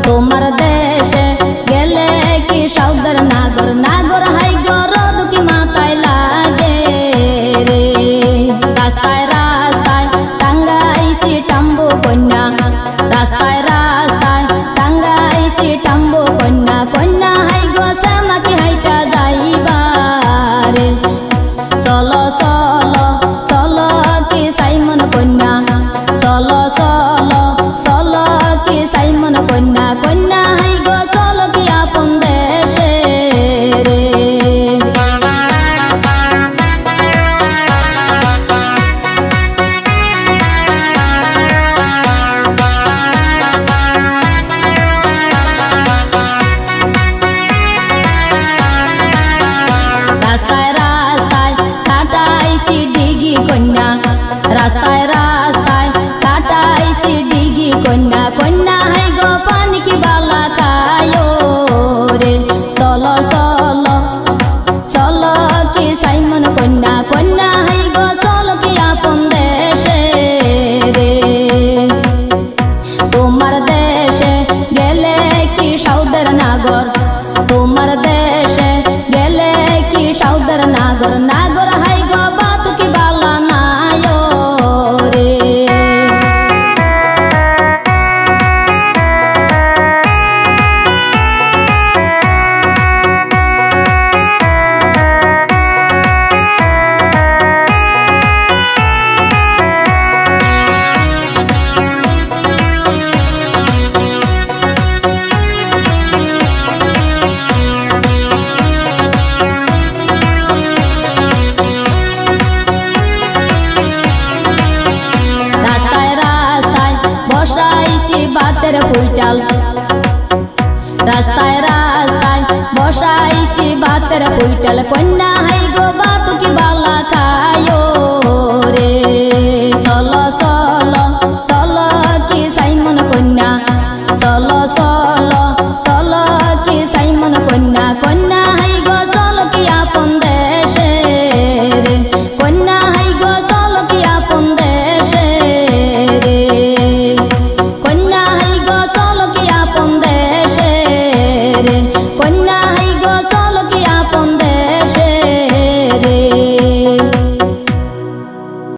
তোমার দেশে গেলে কি সাউদার নাগর নাগর হাই গরদ কি মাথায় লাগে রে রাস্তায় রাস্তায় টাঙ্গাইছি টাম্বু কন্যা রাস্তায় রাস্তায় টাঙ্গাইছি টাম্বু কন্যা কন্যা হাই গো শ্যামাকে হাইটা যাইবা রে চলো চলো চলো কি সাইমন কন্যা চলো চলো চলো কি সাইমন কন্যা কন্যা হাই গো চলো কি আপন দেশে রে রাস্তায় রাস্তায় কাটাইছি ডিগি কন্যা রাস্তায় রাস্তায় কাটাইছি ডিগি কন্যা কন্যা হাই গো পানি কি বালা খায়ো রে চলো চলো চলো কি সাইমন কন্যা কন্যা হাই গো চলো কি আপন দেশে রে তোমার দেশে গেলে কি সাউদার নাগর তোমার দেশে গেলে কি সাউদার নাগর নাগর হাই গো বাত কি বালা নায়ো রে বাতের কুইটাল রাস্তায় রাস্তায় বসাইছি বাতের কুইটাল কন্যা হাই গো বাত কি বালা খায়ো রে চলো চলো চলো কি সাইমন কন্যা চলো চলো চলো কি সাইমন কন্যা কন্যা হাই গো চলো কি আপন দেশে রে কন্যা হাই গো চলো কি আপন দেশে রে কন্যা হাই গো চলো কি আপন দেশে রে কন্যা হাই গো